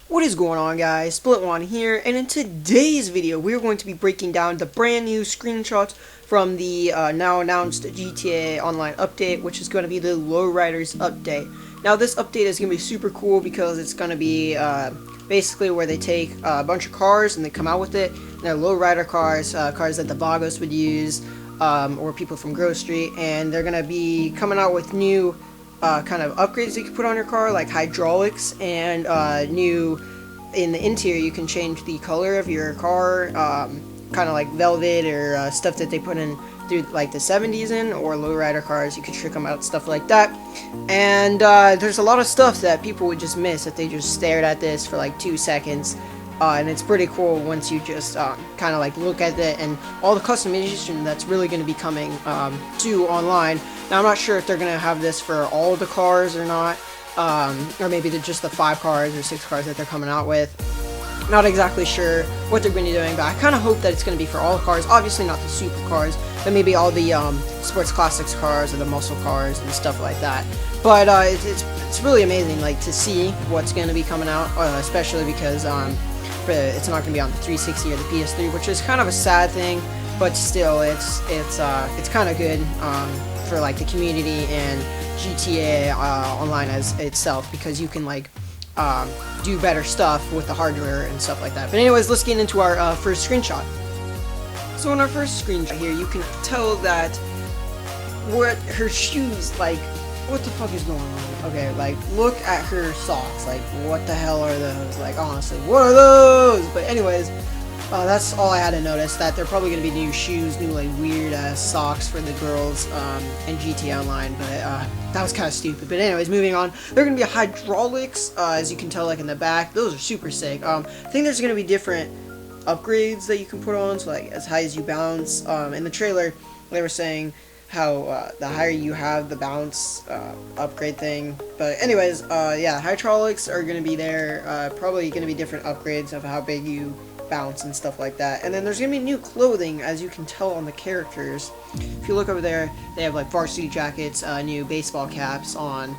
What is going on, guys? Split1 here, and in today's video we're going to be breaking down the brand new screenshots from the now announced GTA Online update, which is going to be the Lowriders update. Now this update is going to be super cool because it's going to be basically where they take a bunch of cars and they come out with it. They're lowrider cars, cars that the Vagos would use, or people from Grove Street, and they're going to be coming out with new kind of upgrades you can put on your car, like hydraulics, and new in the interior you can change the color of your car, kind of like velvet or stuff that they put in through like the 70s in, or lowrider cars, you could trick them out, stuff like that. And there's a lot of stuff that people would just miss if they just stared at this for like 2 seconds. And it's pretty cool once you just kind of like look at it, and all the customization that's really going to be coming to online. Now I'm not sure if they're going to have this for all the cars or not, or maybe they're just the 5 cars or 6 cars that they're coming out with. Not exactly sure what they're going to be doing, but I kind of hope that it's going to be for all the cars. Obviously not the super cars, but maybe all the sports classics cars or the muscle cars and stuff like that. But it's really amazing, like, to see what's going to be coming out, especially because it's not going to be on the 360 or the PS3, which is kind of a sad thing, but still it's kind of good for like the community and GTA Online as itself, because you can like do better stuff with the hardware and stuff like that. But anyways, let's get into our first screenshot. So in our first screenshot here, you can tell that what her shoes, like, what the fuck is going on? Okay, like, look at her socks. Like, what the hell are those? Like, honestly, what are those? But anyways, that's all I had to notice, that they're probably going to be new shoes, new, like, weird-ass socks for the girls in GTA Online. But that was kind of stupid. But anyways, moving on. They're going to be hydraulics, as you can tell, like, in the back. Those are super sick. I think there's going to be different upgrades that you can put on, so, like, as high as you bounce. In the trailer, they were saying how the higher you have, the bounce upgrade thing. But anyways, yeah, hydraulics are going to be there. Probably going to be different upgrades of how big you bounce and stuff like that. And then there's going to be new clothing, as you can tell on the characters. If you look over there, they have like varsity jackets, new baseball caps on,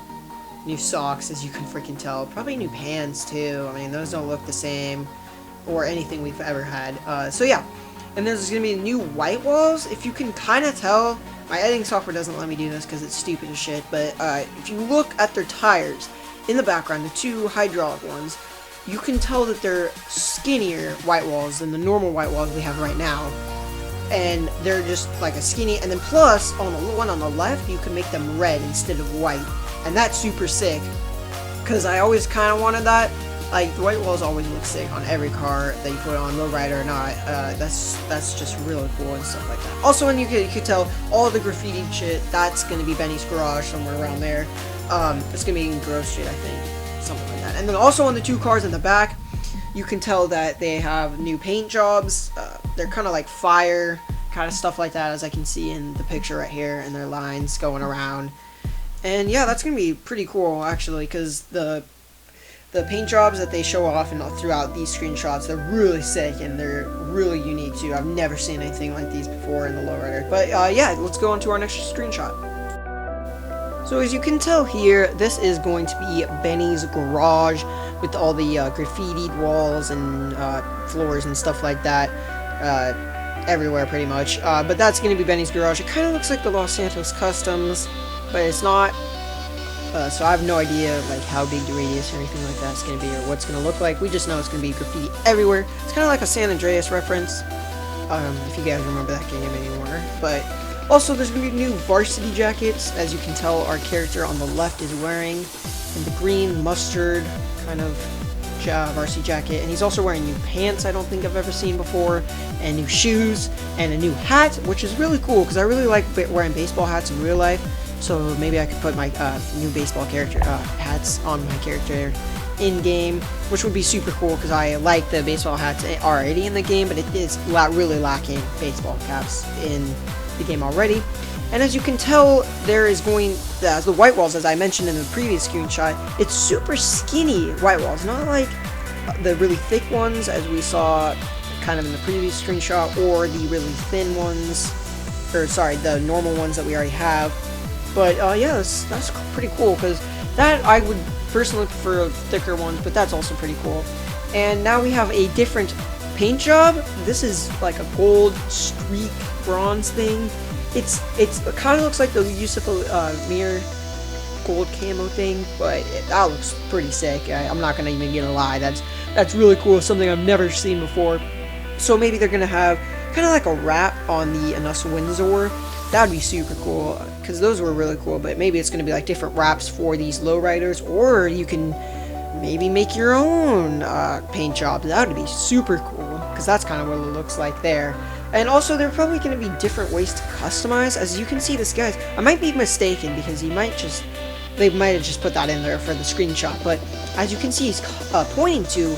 new socks, as you can freaking tell. Probably new pants too. I mean, those don't look the same or anything we've ever had. So yeah. And there's going to be new white walls. If you can kind of tell, my editing software doesn't let me do this because it's stupid as shit, but if you look at their tires in the background, the 2 hydraulic ones, you can tell that they're skinnier white walls than the normal white walls we have right now. And they're just like a skinny, and then plus, on the one on the left, you can make them red instead of white. And that's super sick, because I always kind of wanted that. Like, the white walls always look sick on every car that you put on, lowrider or not. That's just really cool and stuff like that. Also, and you could tell all the graffiti shit, that's going to be Benny's Garage, somewhere around there. It's going to be in Grove Street, I think, something like that. And then also on the 2 cars in the back, you can tell that they have new paint jobs. They're kind of like fire, kind of stuff like that, as I can see in the picture right here, and their lines going around. And yeah, that's going to be pretty cool, actually, because the paint jobs that they show off and throughout these screenshots, they're really sick and they're really unique too. I've never seen anything like these before in the lowrider. But yeah, let's go on to our next screenshot. So as you can tell here, this is going to be Benny's Garage with all the graffitied walls and floors and stuff like that everywhere pretty much. But that's going to be Benny's Garage. It kind of looks like the Los Santos Customs, but it's not. So I have no idea like how big the radius or anything like that's going to be, or what's going to look like. We just know it's going to be graffiti everywhere. It's kind of like a San Andreas reference, if you guys remember that game anymore. But also there's going to be new varsity jackets, as you can tell our character on the left is wearing, and the green mustard kind of varsity jacket. And he's also wearing new pants I don't think I've ever seen before, and new shoes, and a new hat, which is really cool because I really like wearing baseball hats in real life. So maybe I could put my new baseball character hats on my character in game, which would be super cool because I like the baseball hats already in the game, but it is really lacking baseball caps in the game already. And as you can tell, there is the white walls, as I mentioned in the previous screenshot, it's super skinny white walls, not like the really thick ones as we saw kind of in the previous screenshot, or the really thin ones, or sorry, the normal ones that we already have. But yeah, that's pretty cool, because that I would Personally prefer thicker ones, but that's also pretty cool. And now we have a different paint job. This is like a gold streak bronze thing. It kind of looks like the Yusuf Mir gold camo thing, but that looks pretty sick. I'm not gonna even gonna lie. That's really cool. Something I've never seen before. So maybe they're gonna have kind of like a wrap on the Anus Windsor. That would be super cool, because those were really cool. But maybe it's gonna be like different wraps for these lowriders, or you can maybe make your own paint job. That would be super cool, because that's kind of what it looks like there. And also, there are probably going to be different ways to customize. As you can see, this guy's, I might be mistaken, because they might have just put that in there for the screenshot. But as you can see, he's pointing to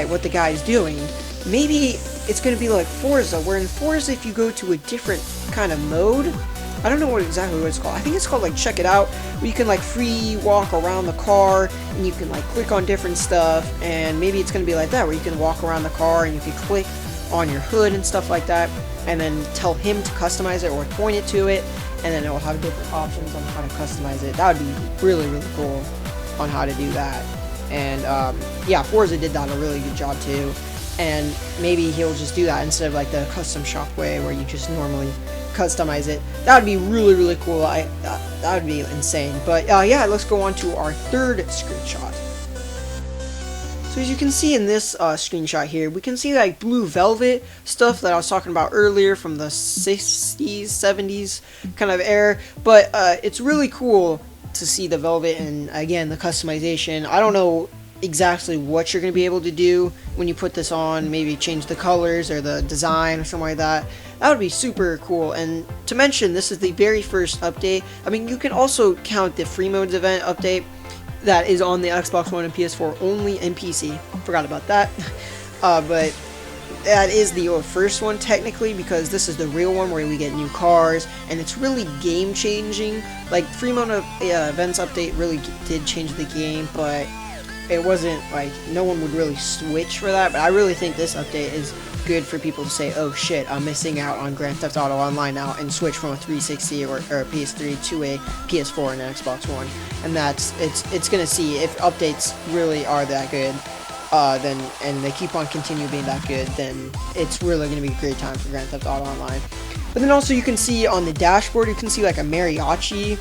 what the guy is doing. Maybe it's going to be like Forza, where in Forza, if you go to a different kind of mode, I don't know exactly what it's called. I think it's called like Check It Out, where you can like free walk around the car, and you can like click on different stuff. And maybe it's going to be like that, where you can walk around the car and you can click on your hood and stuff like that, and then tell him to customize it or point it to it, and then it will have different options on how to customize it. That would be really, really cool on how to do that. And yeah, Forza did that a really good job too. And maybe he'll just do that instead of like the custom shop way where you just normally customize it. That would be really, really cool. That would be insane. But yeah, let's go on to our third screenshot. So as you can see in this screenshot here, we can see like Blue Velvet stuff that I was talking about earlier from the 60s, 70s kind of era. But it's really cool to see the Velvet and, again, the customization. I don't know exactly what you're going to be able to do when you put this on. Maybe change the colors or the design or something like that. That would be super cool. And to mention, this is the very first update. I mean, you can also count the Free Modes event update that is on the Xbox One and PS4 only, and PC. Forgot about that. But that is the first one technically, because this is the real one where we get new cars, and it's really game changing. Like, Free Mode events update really did change the game, but it wasn't like, no one would really switch for that. But I really think this update is good for people to say, oh shit, I'm missing out on Grand Theft Auto Online now, and switch from a 360 or PS3 to a PS4 and an Xbox One. And it's gonna see if updates really are that good, then, and they keep on continuing being that good, then it's really gonna be a great time for Grand Theft Auto Online. But then also you can see on the dashboard, you can see like a mariachi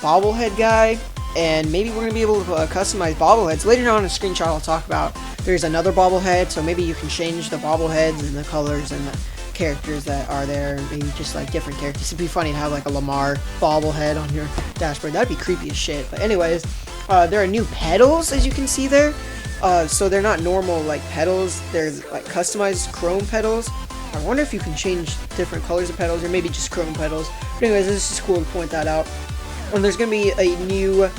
bobblehead guy. And maybe we're going to be able to customize bobbleheads. Later on in a screenshot I'll talk about, there's another bobblehead, so maybe you can change the bobbleheads and the colors and the characters that are there, maybe just like different characters. It'd be funny to have like a Lamar bobblehead on your dashboard. That'd be creepy as shit. But anyways, there are new pedals, as you can see there. So they're not normal like pedals, they're like customized chrome pedals. I wonder if you can change different colors of pedals, or maybe just chrome pedals. But anyways, this is cool to point that out. And there's going to be a new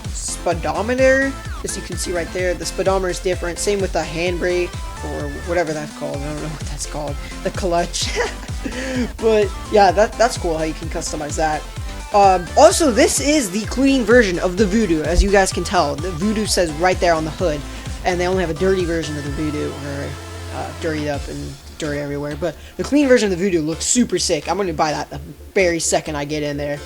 speedometer, as you can see right there. The speedometer is different. Same with the handbrake, or whatever that's called. I don't know what that's called. The clutch. But yeah, that's cool how you can customize that. Also, this is the clean version of the Voodoo, as you guys can tell. The Voodoo says right there on the hood, and they only have a dirty version of the Voodoo, or dirtied up and dirty everywhere. But the clean version of the Voodoo looks super sick. I'm going to buy that the very second I get in there.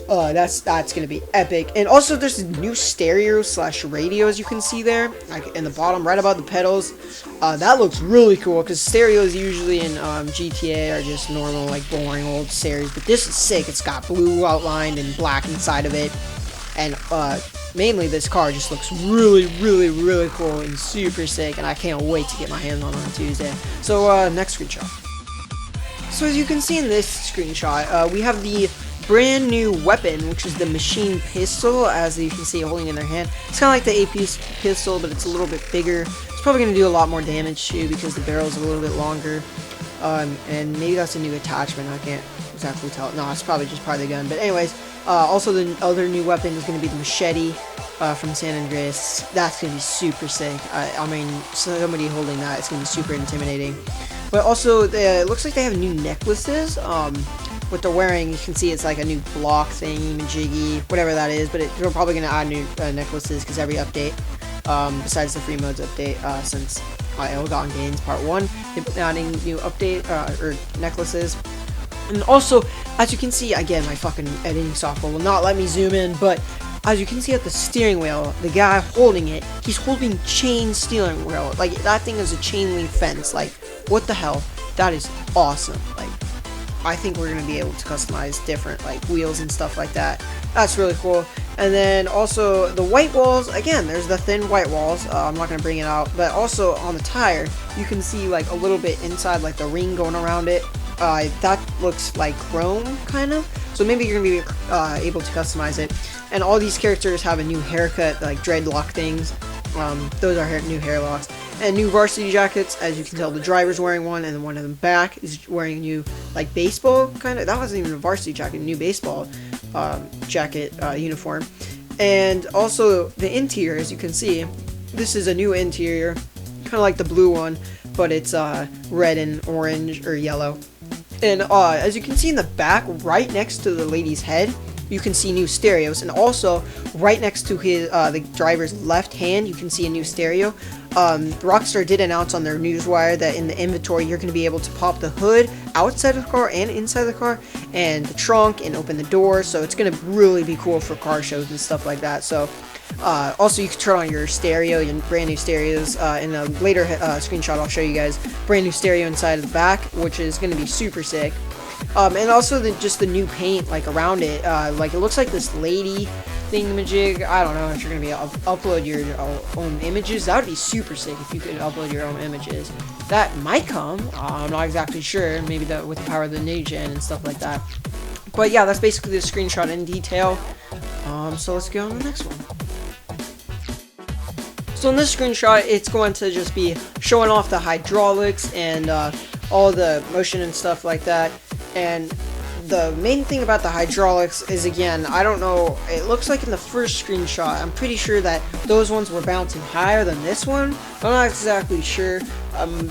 That's gonna be epic. And also there's new stereo / radio, as you can see there, like in the bottom right above the pedals. That looks really cool, because stereos usually in GTA are just normal, like boring old stereos, but this is sick. It's got blue outlined and black inside of it, and mainly this car just looks really, really, really cool and super sick, and I can't wait to get my hands on Tuesday. So next screenshot. So as you can see in this screenshot, we have the brand new weapon, which is the machine pistol, as you can see holding in their hand. It's kind of like the AP pistol, but it's a little bit bigger. It's probably going to do a lot more damage too, because the barrel's a little bit longer. And maybe that's a new attachment. I can't exactly tell. No, it's probably just part of the gun. But anyways, also the other new weapon is going to be the machete from San Andreas. That's going to be super sick. I mean, somebody holding that, it's going to be super intimidating. But also, it looks like they have new necklaces. What they're wearing, you can see it's like a new block thing, jiggy, whatever that is. But they're probably going to add new necklaces, because every update, besides the free modes update, since Ill-Gotten Gains Part 1, they're adding new update, or necklaces. And also, as you can see, again, my fucking editing software will not let me zoom in, but as you can see at the steering wheel, the guy holding it, he's holding chain steering wheel. Like, that thing is a chain link fence. Like, what the hell? That is awesome. Like, I think we're going to be able to customize different, like, wheels and stuff like that. That's really cool. And then also the white walls, again, there's the thin white walls. I'm not going to bring it out, but also on the tire, you can see like a little bit inside, like the ring going around it. That looks like chrome, kind of. So maybe you're going to be able to customize it. And all these characters have a new haircut, like dreadlock things. Those are new hair locks. And new varsity jackets. As you can tell, the driver's wearing one, and the one in the back is wearing a new, like, baseball kind of. That wasn't even a varsity jacket, a new baseball jacket uniform. And also the interior, as you can see, this is a new interior, kind of like the blue one, but it's red and orange or yellow. And as you can see in the back, right next to the lady's head, you can see new stereos, and also right next to his the driver's left hand, you can see a new stereo. Rockstar did announce on their newswire that in the inventory you're going to be able to pop the hood outside of the car and inside the car, and the trunk, and open the door. So it's going to really be cool for car shows and stuff like that. So also you can turn on your stereo, your brand new stereos. In a later screenshot I'll show you guys brand new stereo inside of the back, which is going to be super sick. And also just the new paint, like, around it. Like, it looks like this lady thingamajig. I don't know if you're gonna be able to upload your own images. That would be super sick if you could upload your own images. That might come. I'm not exactly sure. Maybe that with the power of the new gen and stuff like that. But yeah, that's basically the screenshot in detail. So let's go on to the next one. So in this screenshot, it's going to just be showing off the hydraulics and all the motion and stuff like that. And the main thing about the hydraulics is, again, I don't know, it looks like in the first screenshot, I'm pretty sure that those ones were bouncing higher than this one. I'm not exactly sure,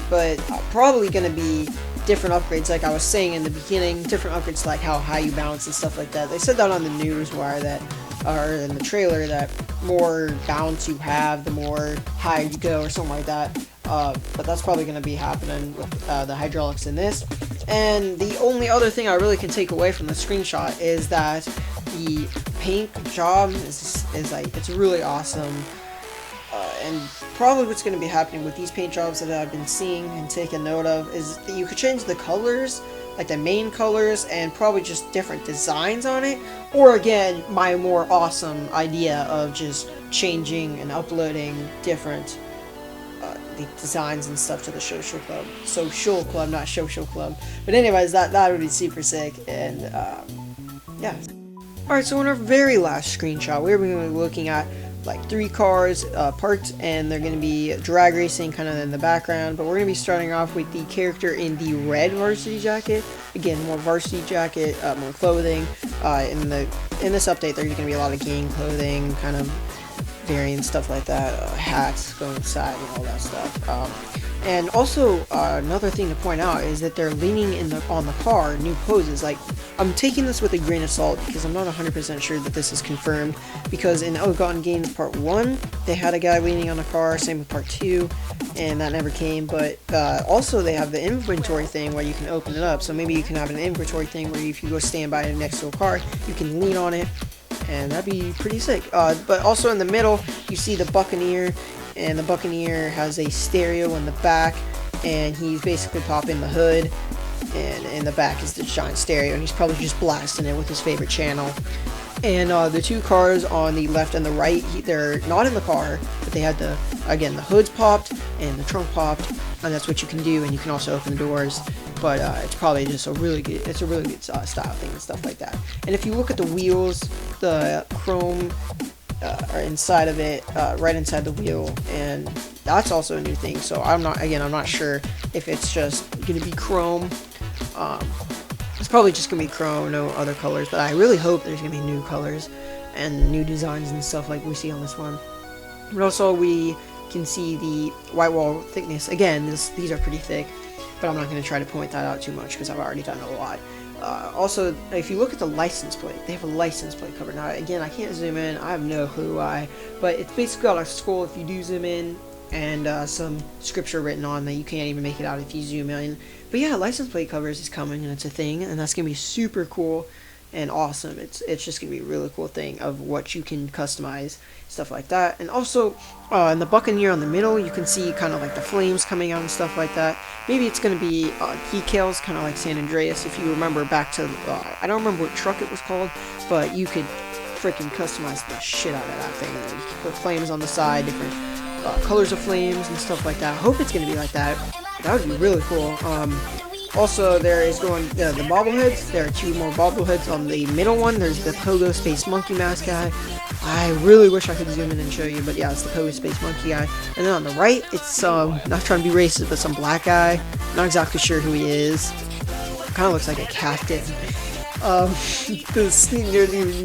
but probably going to be different upgrades, like I was saying in the beginning, different upgrades to like how high you bounce and stuff like that. They said that on the news wire that, or in the trailer, that more bounce you have, the more higher you go, or something like that. But that's probably going to be happening with the hydraulics in this. And the only other thing I really can take away from the screenshot is that the paint job is like, it's really awesome. And probably what's going to be happening with these paint jobs that I've been seeing and taking note of is that you could change the colors, like the main colors, and probably just different designs on it. Or again, my more awesome idea of just changing and uploading different the designs and stuff to the social club. Social club, not social club. But anyways, that would be super sick. And yeah. Alright, so in our very last screenshot, we're going to be looking at like 3 cars parked, and they're going to be drag racing kind of in the background. But we're going to be starting off with the character in the red varsity jacket. Again, more varsity jacket, more clothing. In this update, there's going to be a lot of gang clothing, kind of variant stuff like that, hats going inside and all that stuff. And also another thing to point out is that they're leaning on the car, new poses. Like, I'm taking this with a grain of salt because I'm not 100% sure that this is confirmed, because in Ill-Gotten Gains Part 1 they had a guy leaning on a car, same with Part 2, and that never came. But also they have the inventory thing where you can open it up, so maybe you can have an inventory thing where if you go stand by next to a car, you can lean on it, and that'd be pretty sick. But also in the middle, you see the Buccaneer, and the Buccaneer has a stereo in the back, and he's basically popping the hood, and in the back is the giant stereo, and he's probably just blasting it with his favorite channel. And the 2 cars on the left and the right, they're not in the car, but they had the hoods popped and the trunk popped, and that's what you can do. And you can also open the doors, but it's probably just a really good style thing and stuff like that. And if you look at the wheels, the chrome are inside of it, right inside the wheel, and that's also a new thing. So I'm not sure if it's just gonna be chrome. It's probably just gonna be chrome, no other colors, but I really hope there's gonna be new colors and new designs and stuff like we see on this one. But also we can see the white wall thickness. Again, these are pretty thick, but I'm not gonna try to point that out too much because I've already done it a lot. Also, if you look at the license plate, they have a license plate cover. Now, again, I can't zoom in. I have no clue why, but it's basically got a skull if you do zoom in, and some scripture written on that you can't even make it out if you zoom in. But yeah, license plate covers is coming, and it's a thing, and that's gonna be super cool. and awesome. It's just gonna be a really cool thing of what you can customize, stuff like that. And also in the Buccaneer on the middle, you can see kind of like the flames coming out and stuff like that. Maybe it's gonna be decals, kind of like San Andreas. If you remember back to I don't remember what truck it was called, but you could freaking customize the shit out of that thing. You can put flames on the side, different colors of flames and stuff like that. I hope it's gonna be like that. That would be really cool. Also, there is going the bobbleheads. There are 2 more bobbleheads on the middle one. There's the Pogo Space Monkey mask guy. I really wish I could zoom in and show you, but yeah, it's the Pogo Space Monkey guy. And then on the right, it's not trying to be racist, but some black guy. Not exactly sure who he is. Kind of looks like a captain. The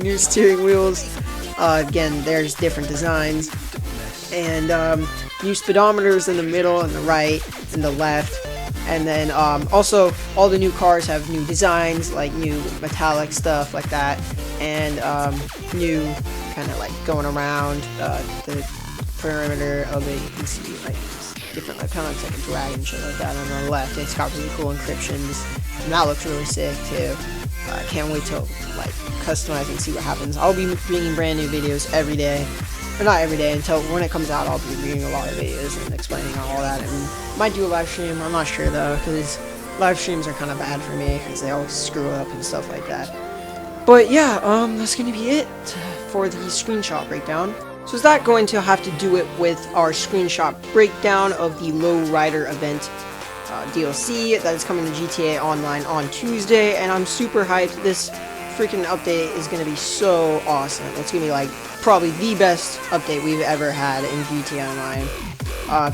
new steering wheels. Again, there's different designs, and new speedometers in the middle and the right and the left. And then also all the new cars have new designs, like new metallic stuff like that, and new kind of like going around the perimeter of it. You can see like different, like kind of looks like a dragon, shit like that. On the left, it's got really cool encryptions, and that looks really sick too. I can't wait to like customize and see what happens. I'll be bringing brand new videos every day. Or not every day, until when it comes out, I'll be reading a lot of videos and explaining all that, and might do a live stream. I'm not sure though, because live streams are kind of bad for me because they always screw up and stuff like that. But yeah, that's gonna be it for the screenshot breakdown. So is that going to have to do it with our screenshot breakdown of the Lowrider event DLC that is coming to GTA Online on Tuesday, and I'm super hyped. This freaking update is gonna be so awesome. It's gonna be like probably the best update we've ever had in GTA Online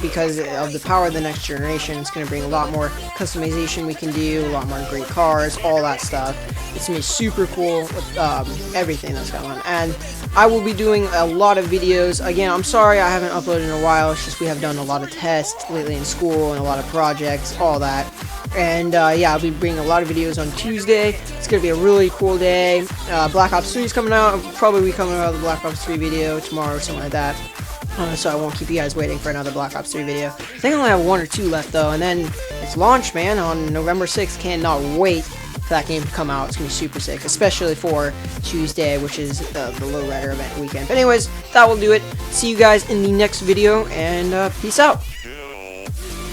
because of the power of the next generation. It's going to bring a lot more customization we can do, a lot more great cars, all that stuff. It's going to be super cool with everything that's going on. And I will be doing a lot of videos. Again, I'm sorry I haven't uploaded in a while. It's just we have done a lot of tests lately in school and a lot of projects, all that. And yeah, I'll be bringing a lot of videos on Tuesday. It's going to be a really cool day. Black Ops 3 is coming out. I'll probably be coming out with a Black Ops 3 video tomorrow or something like that. So I won't keep you guys waiting for another Black Ops 3 video. I think I only have 1 or 2 left though. And then it's launch, man, on November 6th. Cannot wait for that game to come out. It's going to be super sick, especially for Tuesday, which is the Lowrider event weekend. But anyways, that will do it. See you guys in the next video, and peace out.